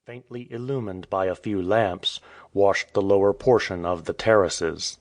faintly illumined by a few lamps, washed the lower portion of the terraces.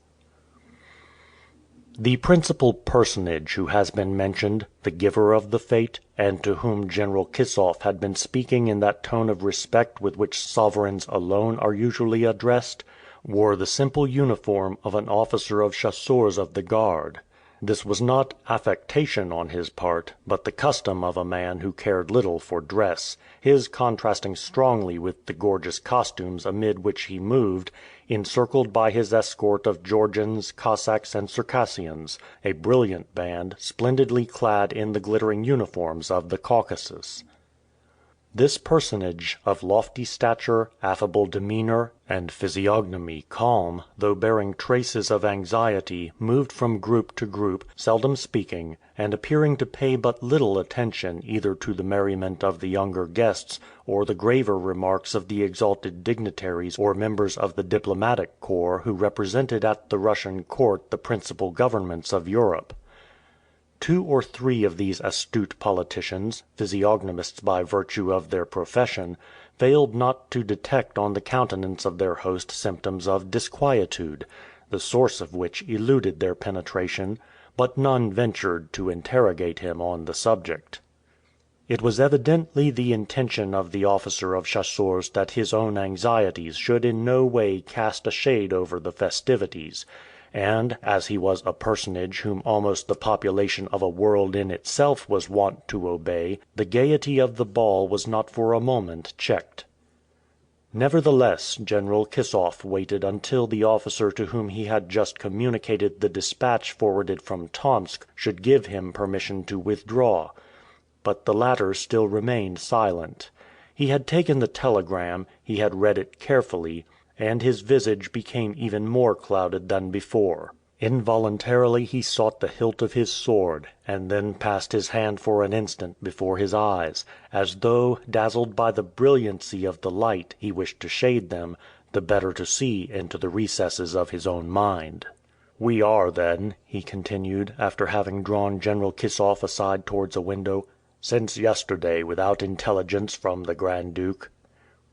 The principal personage who has been mentioned, the giver of the fete, and to whom General Kissoff had been speaking in that tone of respect with which sovereigns alone are usually addressed, wore the simple uniform of an officer of chasseurs of the guard. This was not affectation on his part, but the custom of a man who cared little for dress, his contrasting strongly with the gorgeous costumes amid which he moved, encircled by his escort of Georgians, Cossacks, and Circassians, a brilliant band, splendidly clad in the glittering uniforms of the Caucasus. This personage, of lofty stature, affable demeanor, and physiognomy calm, though bearing traces of anxiety, moved from group to group, seldom speaking, and appearing to pay but little attention either to the merriment of the younger guests or the graver remarks of the exalted dignitaries or members of the diplomatic corps who represented at the Russian court the principal governments of Europe. Two or three of these astute politicians, physiognomists by virtue of their profession, failed not to detect on the countenance of their host symptoms of disquietude, the source of which eluded their penetration, but none ventured to interrogate him on the subject. It was evidently the intention of the officer of chasseurs that his own anxieties should in no way cast a shade over the festivities, and, as he was a personage whom almost the population of a world in itself was wont to obey, the gaiety of the ball was not for a moment checked. Nevertheless, General Kissoff waited until the officer to whom he had just communicated the dispatch forwarded from Tomsk should give him permission to withdraw. But the latter still remained silent. He had taken the telegram, he had read it carefully, and his visage became even more clouded than before. Involuntarily he sought the hilt of his sword, and then passed his hand for an instant before his eyes, as though, dazzled by the brilliancy of the light, he wished to shade them, the better to see into the recesses of his own mind. "We are, then," he continued, after having drawn General Kissoff aside towards a window, "since yesterday without intelligence from the Grand Duke?"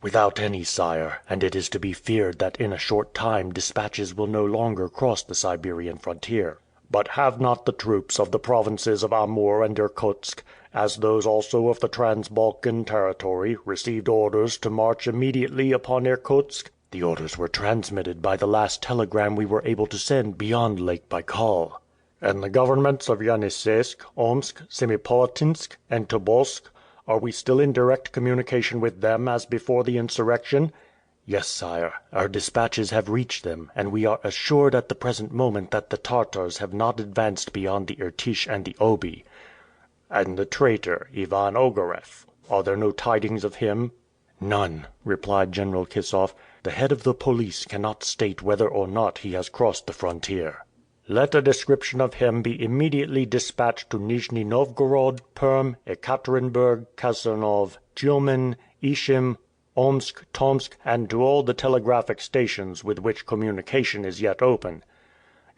"Without any, sire, and it is to be feared that in a short time dispatches will no longer cross the Siberian frontier." "But have not the troops of the provinces of Amur and Irkutsk, as those also of the Transbalkan territory, received orders to march immediately upon Irkutsk?" "The orders were transmitted by the last telegram we were able to send beyond Lake Baikal." "And the governments of Yeniseisk, Omsk, Semipalatinsk, and Tobolsk, are we still in direct communication with them as before the insurrection?" "Yes, sire. Our dispatches have reached them, and we are assured at the present moment that the Tartars have not advanced beyond the Irtish and the Obi." "And the traitor, Ivan Ogareff, are there no tidings of him?" "None," replied General Kissoff. "The head of the police cannot state whether or not he has crossed the frontier." "Let a description of him be immediately dispatched to Nijni Novgorod, Perm, Ekaterinburg, Kasernov, Tiumen, Ishim, Omsk, Tomsk, and to all the telegraphic stations with which communication is yet open."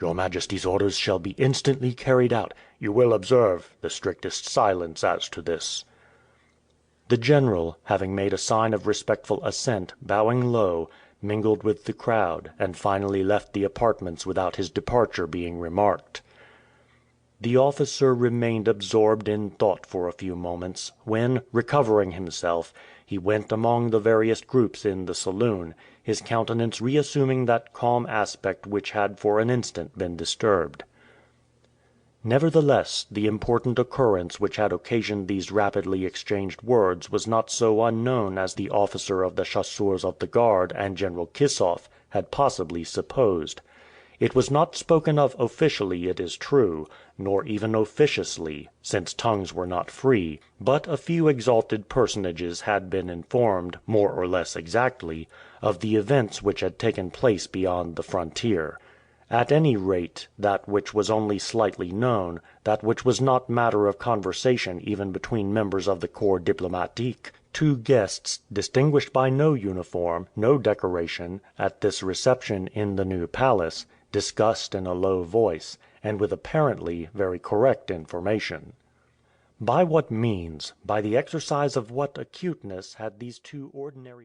"Your Majesty's orders shall be instantly carried out." "You will observe the strictest silence as to this." The general, having made a sign of respectful assent, bowing low, mingled with the crowd, and finally left the apartments without his departure being remarked. The officer remained absorbed in thought for a few moments, when, recovering himself, he went among the various groups in the saloon, his countenance reassuming that calm aspect which had for an instant been disturbed. Nevertheless, the important occurrence which had occasioned these rapidly exchanged words was not so unknown as the officer of the chasseurs of the guard and General Kissoff had possibly supposed. It was not spoken of officially, it is true, nor even officiously, since tongues were not free, but a few exalted personages had been informed, more or less exactly, of the events which had taken place beyond the frontier. At any rate, that which was only slightly known, that which was not matter of conversation even between members of the corps diplomatique, two guests, distinguished by no uniform, no decoration, at this reception in the new palace, discussed in a low voice, and with apparently very correct information. By what means, by the exercise of what acuteness had these two ordinary